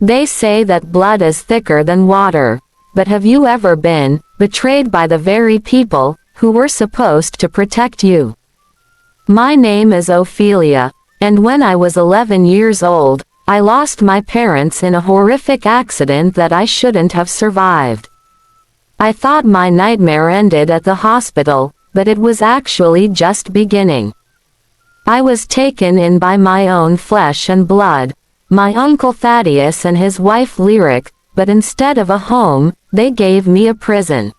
They say that blood is thicker than water, but have you ever been betrayed by the very people who were supposed to protect you? My name is Ophelia, and when I was 11 years old, I lost my parents in a horrific accident that I shouldn't have survived. I thought my nightmare ended at the hospital, but it was actually just beginning. I was taken in by my own flesh and blood, my uncle Thaddeus and his wife Lyric, but instead of a home, they gave me a prison.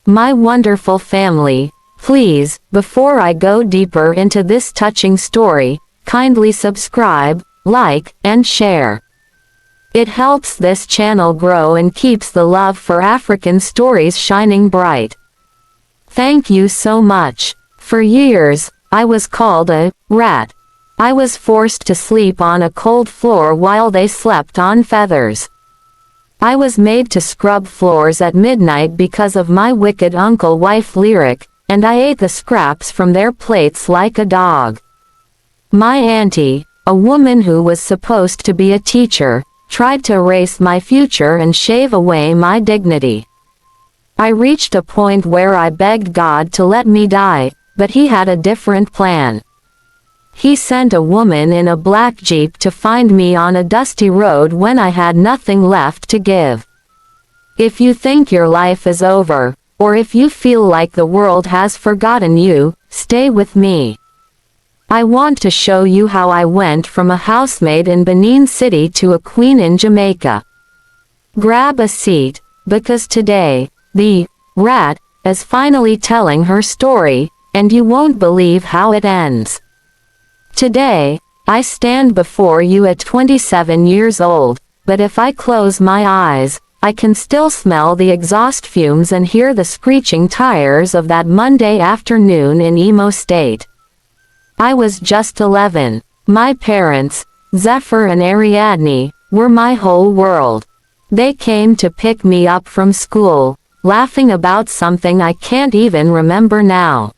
My wonderful family, please, before I go deeper into this touching story, kindly subscribe, like, and share. It helps this channel grow and keeps the love for African stories shining bright. Thank you so much. For years, I was called a rat. I was forced to sleep on a cold floor while they slept on feathers. I was made to scrub floors at midnight because of my wicked uncle wife Lyric, and I ate the scraps from their plates like a dog. My auntie, a woman who was supposed to be a teacher, tried to erase my future and shave away my dignity. I reached a point where I begged God to let me die, but he had a different plan. He sent a woman in a black jeep to find me on a dusty road when I had nothing left to give. If you think your life is over, or if you feel like the world has forgotten you, stay with me. I want to show you how I went from a housemaid in Benin City to a queen in Jamaica. Grab a seat, because today, the rat is finally telling her story, and you won't believe how it ends. Today, I stand before you at 27 years old, but if I close my eyes, I can still smell the exhaust fumes and hear the screeching tires of that Monday afternoon in Imo State. I was just 11. My parents, Zephyr and Ariadne, were my whole world. They came to pick me up from school, laughing about something I can't even remember now.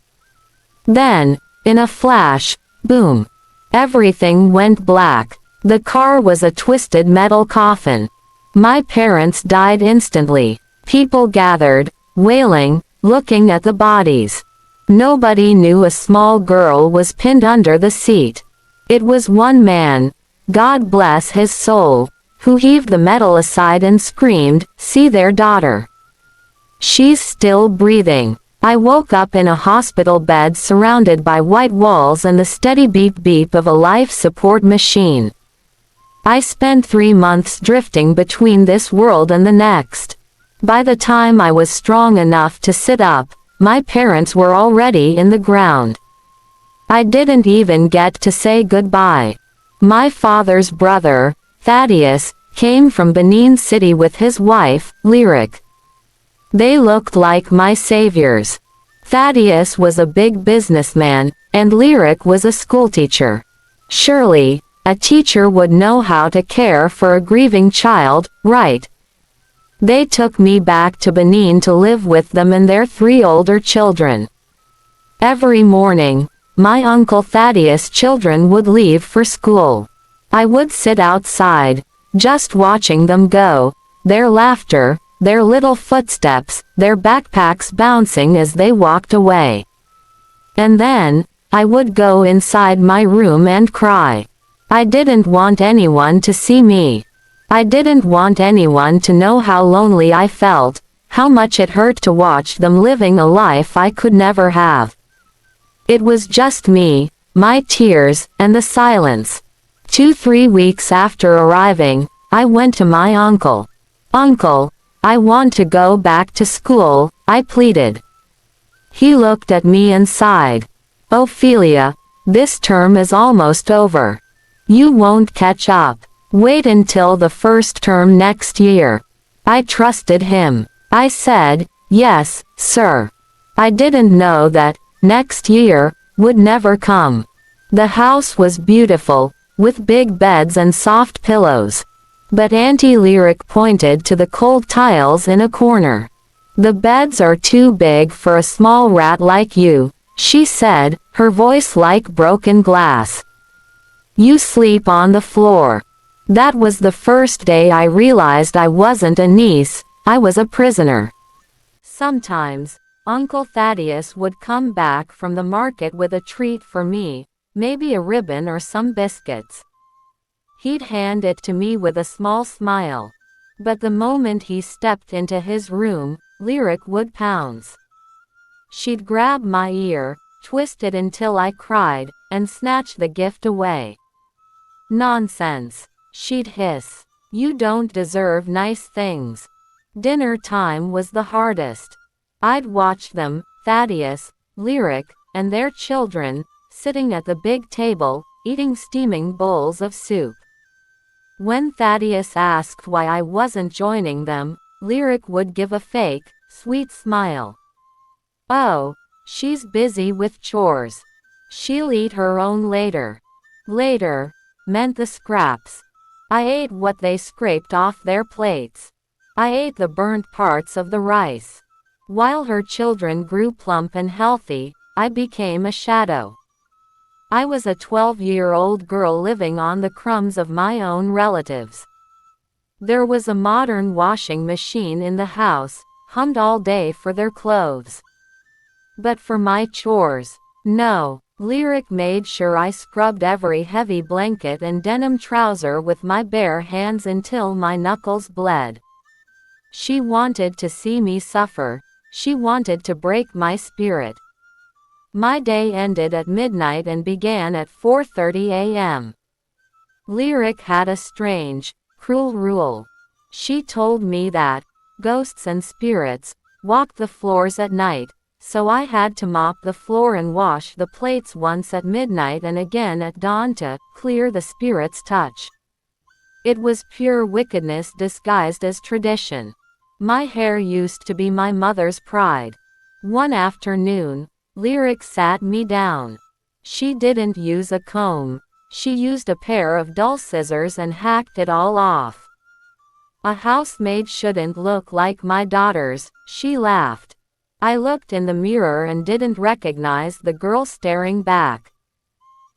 Then, in a flash, boom. Everything went black. The car was a twisted metal coffin. My parents died instantly. People gathered, wailing, looking at the bodies. Nobody knew a small girl was pinned under the seat. It was one man, God bless his soul, who heaved the metal aside and screamed, "See their daughter. She's still breathing." I woke up in a hospital bed surrounded by white walls and the steady beep-beep of a life support machine. I spent 3 months drifting between this world and the next. By the time I was strong enough to sit up, my parents were already in the ground. I didn't even get to say goodbye. My father's brother, Thaddeus, came from Benin City with his wife, Lyric. They looked like my saviors. Thaddeus was a big businessman, and Lyric was a schoolteacher. Surely, a teacher would know how to care for a grieving child, right? They took me back to Benin to live with them and their 3 older children. Every morning, my Uncle Thaddeus' children would leave for school. I would sit outside, just watching them go, their laughter, their little footsteps, their backpacks bouncing as they walked away. And then, I would go inside my room and cry. I didn't want anyone to see me. I didn't want anyone to know how lonely I felt, how much it hurt to watch them living a life I could never have. It was just me, my tears, and the silence. 2-3 weeks after arriving, I went to my uncle. "Uncle, I want to go back to school," I pleaded. He looked at me and sighed. "Ophelia, this term is almost over. You won't catch up. Wait until the first term next year." I trusted him. I said, "Yes, sir." I didn't know that next year would never come. The house was beautiful, with big beds and soft pillows. But Auntie Lyric pointed to the cold tiles in a corner. "The beds are too big for a small rat like you," she said, her voice like broken glass. "You sleep on the floor." That was the first day I realized I wasn't a niece, I was a prisoner. Sometimes, Uncle Thaddeus would come back from the market with a treat for me, maybe a ribbon or some biscuits. He'd hand it to me with a small smile. But the moment he stepped into his room, Lyric would pounce. She'd grab my ear, twist it until I cried, and snatch the gift away. Nonsense, she'd hiss. You don't deserve nice things. Dinner time was the hardest. I'd watch them, Thaddeus, Lyric, and their children, sitting at the big table, eating steaming bowls of soup. When Thaddeus asked why I wasn't joining them, Lyric would give a fake, sweet smile. Oh, she's busy with chores. She'll eat her own later. Later meant the scraps. I ate what they scraped off their plates. I ate the burnt parts of the rice. While her children grew plump and healthy, I became a shadow. I was a 12-year-old girl living on the crumbs of my own relatives. There was a modern washing machine in the house, hummed all day for their clothes. But for my chores, no. Lyric made sure I scrubbed every heavy blanket and denim trouser with my bare hands until my knuckles bled. She wanted to see me suffer. She wanted to break my spirit. My day ended at midnight and began at 4:30 a.m. Lyric had a strange, cruel rule. She told me that ghosts and spirits walked the floors at night, so I had to mop the floor and wash the plates once at midnight and again at dawn to clear the spirit's touch. It was pure wickedness disguised as tradition. My hair used to be my mother's pride. One afternoon, Lyric sat me down. She didn't use a comb. She used a pair of dull scissors and hacked it all off. A housemaid shouldn't look like my daughters, she laughed. I looked in the mirror and didn't recognize the girl staring back.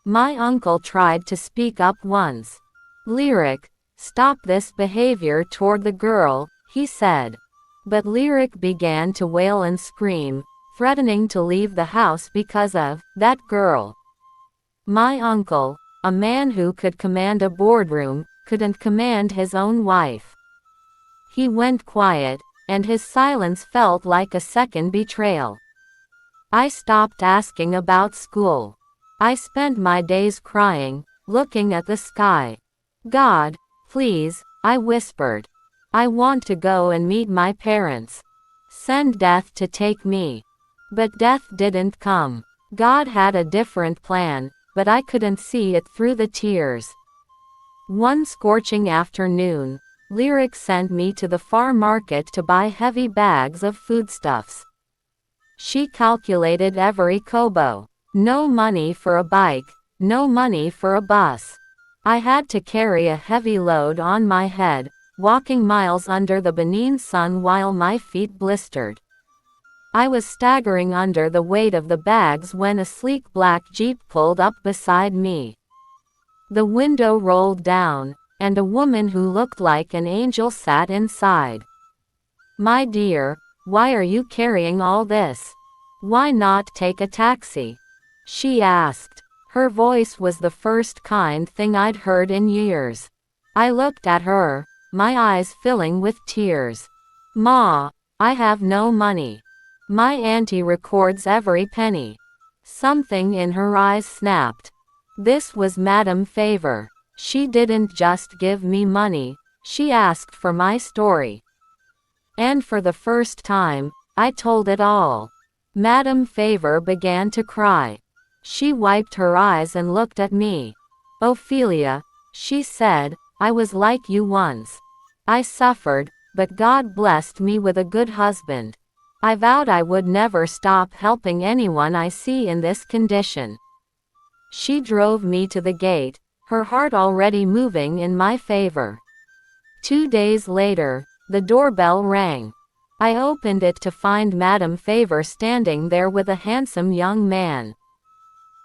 My uncle tried to speak up once. Lyric, stop this behavior toward the girl, he said. But Lyric began to wail and scream, threatening to leave the house because of that girl. My uncle, a man who could command a boardroom, couldn't command his own wife. He went quiet, and his silence felt like a second betrayal. I stopped asking about school. I spent my days crying, looking at the sky. God, please, I whispered. I want to go and meet my parents. Send death to take me. But death didn't come. God had a different plan, but I couldn't see it through the tears. One scorching afternoon, Lyric sent me to the farm market to buy heavy bags of foodstuffs. She calculated every kobo. No money for a bike, no money for a bus. I had to carry a heavy load on my head, walking miles under the benign sun while my feet blistered. I was staggering under the weight of the bags when a sleek black Jeep pulled up beside me. The window rolled down, and a woman who looked like an angel sat inside. My dear, why are you carrying all this? Why not take a taxi? She asked. Her voice was the first kind thing I'd heard in years. I looked at her, my eyes filling with tears. Ma, I have no money. My auntie records every penny. Something in her eyes snapped. This was Madame Favor. She didn't just give me money, she asked for my story. And for the first time, I told it all. Madame Favor began to cry. She wiped her eyes and looked at me. Ophelia, she said, I was like you once. I suffered, but God blessed me with a good husband. I vowed I would never stop helping anyone I see in this condition. She drove me to the gate, her heart already moving in my favor. 2 days later, the doorbell rang. I opened it to find Madame Favor standing there with a handsome young man.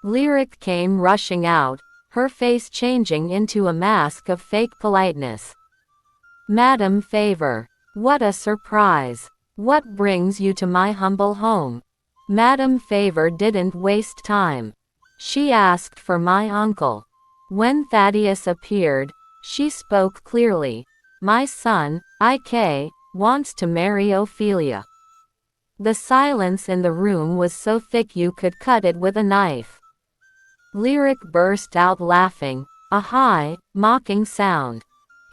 Lyric came rushing out, her face changing into a mask of fake politeness. "Madam Favor. What a surprise. What brings you to my humble home?" Madam Favor didn't waste time. She asked for my uncle. When Thaddeus appeared, she spoke clearly. "My son, Ik, wants to marry Ophelia." The silence in the room was so thick you could cut it with a knife. Lyric burst out laughing, a high, mocking sound.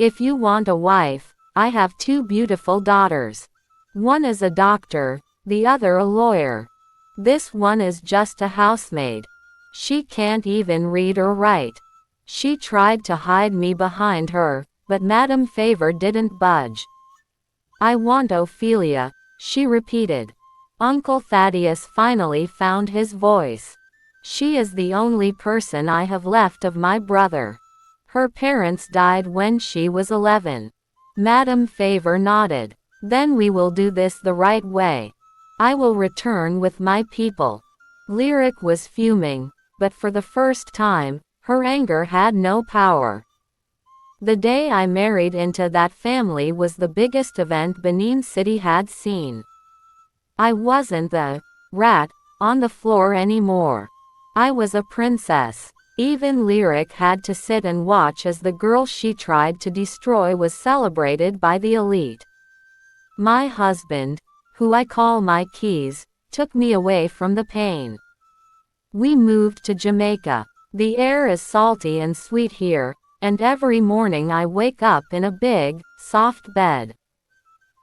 "If you want a wife, I have two beautiful daughters. One is a doctor, the other a lawyer. This one is just a housemaid. She can't even read or write." She tried to hide me behind her, but Madam Favor didn't budge. "I want Ophelia," she repeated. Uncle Thaddeus finally found his voice. "She is the only person I have left of my brother. Her parents died when she was 11. Madam Favor nodded. "Then we will do this the right way. I will return with my people." Lyric was fuming, but for the first time, her anger had no power. The day I married into that family was the biggest event Benin City had seen. I wasn't the rat on the floor anymore. I was a princess. Even Lyric had to sit and watch as the girl she tried to destroy was celebrated by the elite. My husband, who I call my keys, took me away from the pain. We moved to Jamaica. The air is salty and sweet here, and every morning I wake up in a big, soft bed.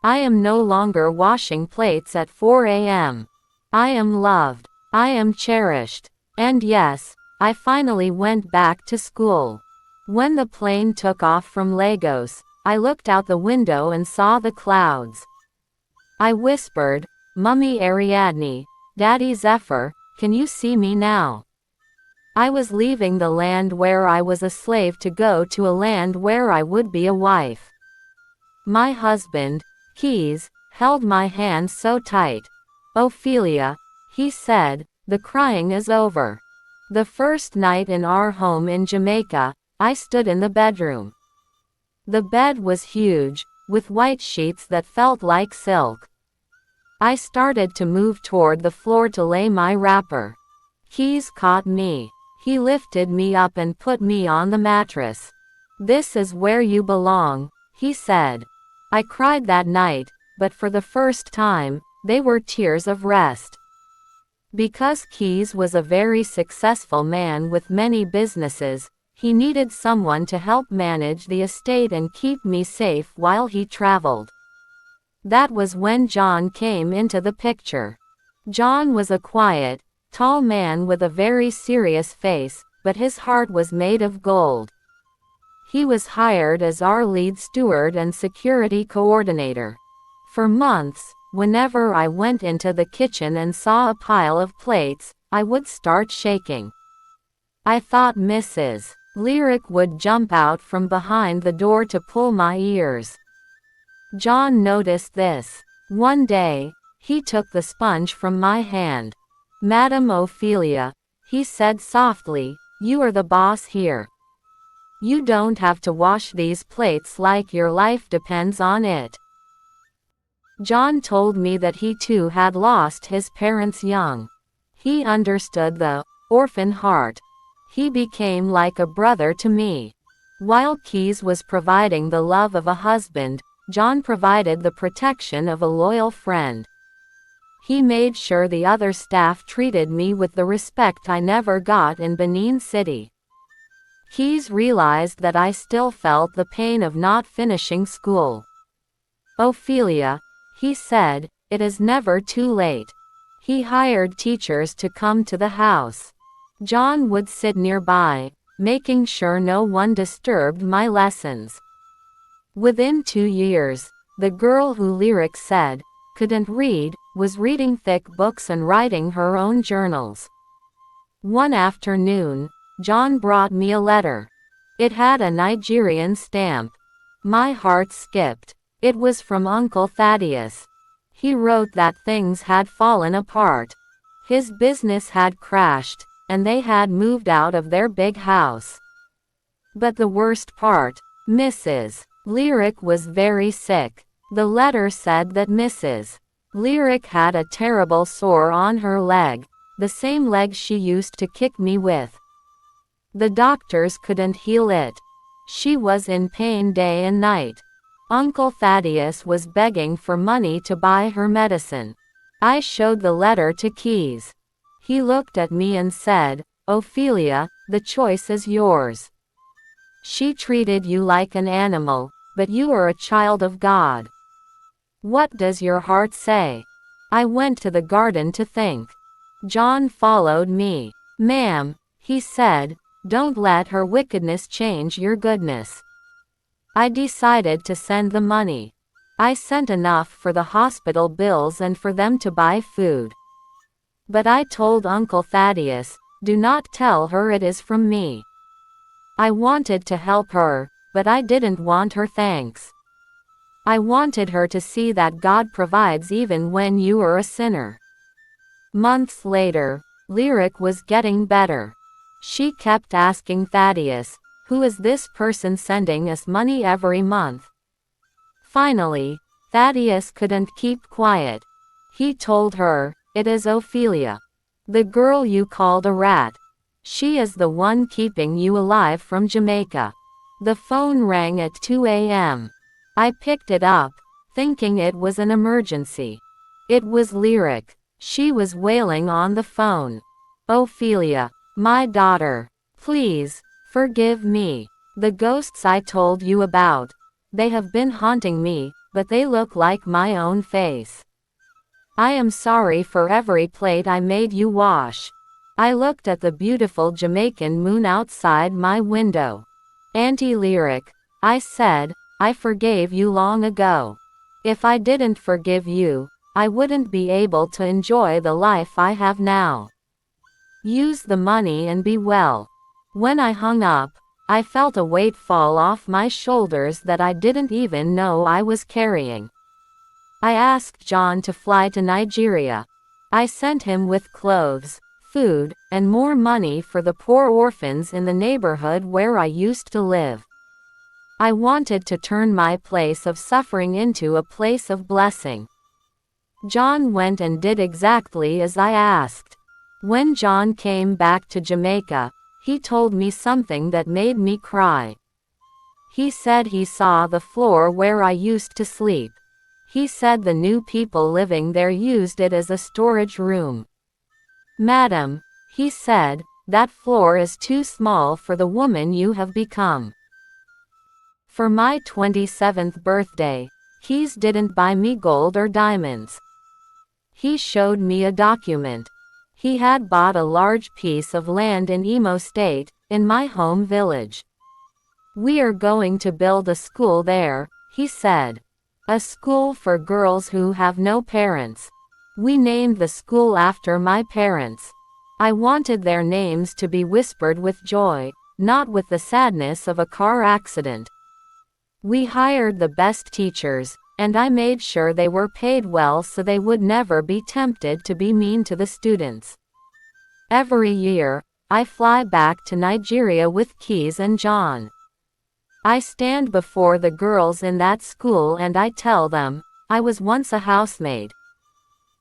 I am no longer washing plates at 4 a.m. I am loved. I am cherished. And yes, I finally went back to school. When the plane took off from Lagos, I looked out the window and saw the clouds. I whispered, "Mummy Ariadne, Daddy Zephyr, can you see me now?" I was leaving the land where I was a slave to go to a land where I would be a wife. My husband, Keys, held my hand so tight. "Ophelia," he said, "the crying is over." The first night in our home in Jamaica, I stood in the bedroom. The bed was huge, with white sheets that felt like silk. I started to move toward the floor to lay my wrapper. Keys caught me. He lifted me up and put me on the mattress. "This is where you belong," he said. I cried that night, but for the first time, they were tears of rest. Because Keys was a very successful man with many businesses, he needed someone to help manage the estate and keep me safe while he traveled. That was when John came into the picture. John was a quiet, tall man with a very serious face, but his heart was made of gold. He was hired as our lead steward and security coordinator. For months, whenever I went into the kitchen and saw a pile of plates, I would start shaking. I thought Mrs. Lyric would jump out from behind the door to pull my ears. John noticed this. One day, he took the sponge from my hand. "Madam Ophelia," he said softly, "you are the boss here. You don't have to wash these plates like your life depends on it." John told me that he too had lost his parents young. He understood the orphan heart. He became like a brother to me. While Keys was providing the love of a husband, John provided the protection of a loyal friend. He made sure the other staff treated me with the respect I never got in Benin City. Keys realized that I still felt the pain of not finishing school. "Ophelia," he said, "it is never too late." He hired teachers to come to the house. John would sit nearby, making sure no one disturbed my lessons. Within 2 years, the girl who Lyric said couldn't read was reading thick books and writing her own journals. One afternoon, John brought me a letter. It had a Nigerian stamp. My heart skipped. It was from Uncle Thaddeus. He wrote that things had fallen apart. His business had crashed, and they had moved out of their big house. But the worst part, Mrs. Lyric was very sick. The letter said that Mrs. Lyric had a terrible sore on her leg, the same leg she used to kick me with. The doctors couldn't heal it. She was in pain day and night. Uncle Thaddeus was begging for money to buy her medicine. I showed the letter to Keys. He looked at me and said, "Ophelia, the choice is yours. She treated you like an animal, but you are a child of God. What does your heart say?" I went to the garden to think. John followed me. "Ma'am," he said, "don't let her wickedness change your goodness." I decided to send the money. I sent enough for the hospital bills and for them to buy food. But I told Uncle Thaddeus, "Do not tell her it is from me." I wanted to help her, but I didn't want her thanks. I wanted her to see that God provides even when you are a sinner. Months later, Lyric was getting better. She kept asking Thaddeus, "Who is this person sending us money every month?" Finally, Thaddeus couldn't keep quiet. He told her, "It is Ophelia. The girl you called a rat. She is the one keeping you alive from Jamaica." The phone rang at 2 a.m. I picked it up, thinking it was an emergency. It was Lyric. She was wailing on the phone. "Ophelia, my daughter. Please, forgive me. The ghosts I told you about. They have been haunting me, but they look like my own face. I am sorry for every plate I made you wash." I looked at the beautiful Jamaican moon outside my window. "Auntie Lyric," I said, "I forgave you long ago. If I didn't forgive you, I wouldn't be able to enjoy the life I have now. Use the money and be well." When I hung up, I felt a weight fall off my shoulders that I didn't even know I was carrying. I asked John to fly to Nigeria. I sent him with clothes, food, and more money for the poor orphans in the neighborhood where I used to live. I wanted to turn my place of suffering into a place of blessing. John went and did exactly as I asked. When John came back to Jamaica, he told me something that made me cry. He said he saw the floor where I used to sleep. He said the new people living there used it as a storage room. "Madam," he said, "that floor is too small for the woman you have become." For my 27th birthday, Keys didn't buy me gold or diamonds. He showed me a document. He had bought a large piece of land in Imo State, in my home village. "We are going to build a school there," he said. "A school for girls who have no parents." We named the school after my parents. I wanted their names to be whispered with joy, not with the sadness of a car accident. We hired the best teachers, and I made sure they were paid well so they would never be tempted to be mean to the students. Every year, I fly back to Nigeria with Keys and John. I stand before the girls in that school and I tell them, I was once a housemaid.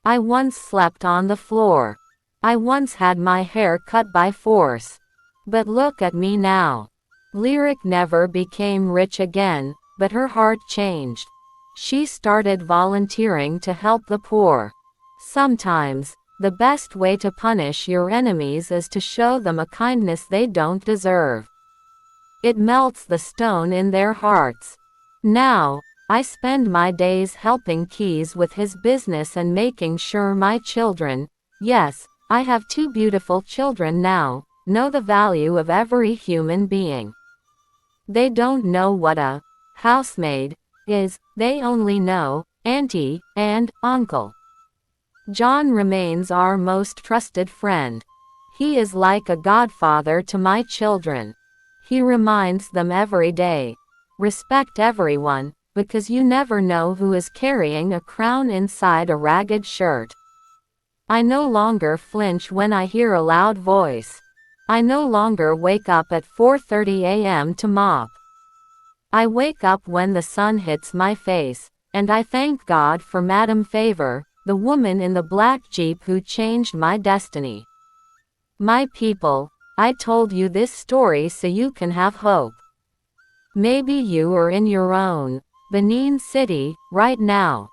I once slept on the floor. I once had my hair cut by force. But look at me now. Lyric never became rich again, but her heart changed. She started volunteering to help the poor. Sometimes, the best way to punish your enemies is to show them a kindness they don't deserve. It melts the stone in their hearts. Now, I spend my days helping Keys with his business and making sure my children, yes, I have 2 beautiful children now, know the value of every human being. They don't know what a housemaid is, they only know auntie and uncle. John remains our most trusted friend. He is like a godfather to my children. He reminds them every day. Respect everyone, because you never know who is carrying a crown inside a ragged shirt. I no longer flinch when I hear a loud voice. I no longer wake up at 4:30 a.m. to mop. I wake up when the sun hits my face, and I thank God for Madame Favor, the woman in the black Jeep who changed my destiny. My people, I told you this story so you can have hope. Maybe you are in your own Benin City right now.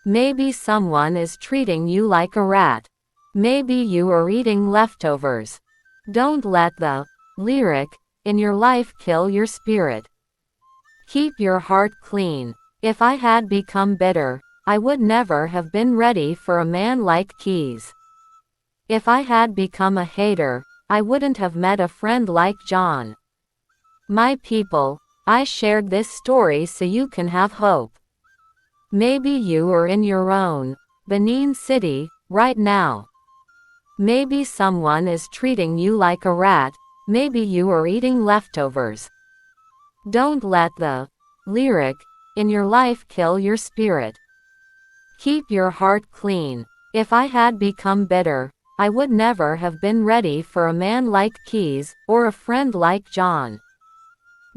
Maybe someone is treating you like a rat. Maybe you are eating leftovers. Don't let the lyric in your life kill your spirit. Keep your heart clean. If I had become bitter, I would never have been ready for a man like Keys. If I had become a hater, I wouldn't have met a friend like John. My people, I shared this story so you can have hope. Maybe you are in your own Benin City right now. Maybe someone is treating you like a rat. Maybe you are eating leftovers. Don't let the lyric in your life kill your spirit. Keep your heart clean. If I had become bitter, I would never have been ready for a man like Keys or a friend like John.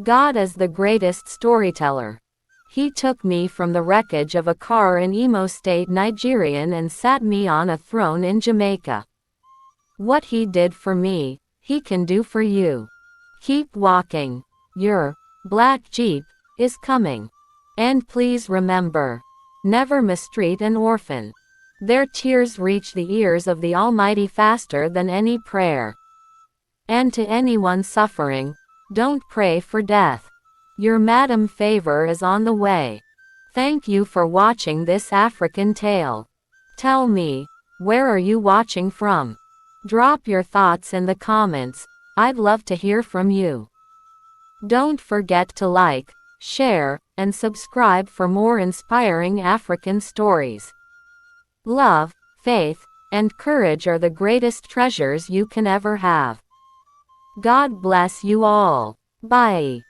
God is the greatest storyteller. He took me from the wreckage of a car in Imo State, Nigeria, and sat me on a throne in Jamaica. What he did for me, he can do for you. Keep walking. Your black Jeep is coming. And please remember, never mistreat an orphan. Their tears reach the ears of the Almighty faster than any prayer. And to anyone suffering, don't pray for death. Your Madam Favor is on the way. Thank you for watching this African tale. Tell me, where are you watching from? Drop your thoughts in the comments. I'd love to hear from you. Don't forget to like, share, and subscribe for more inspiring African stories. Love, faith, and courage are the greatest treasures you can ever have. God bless you all. Bye.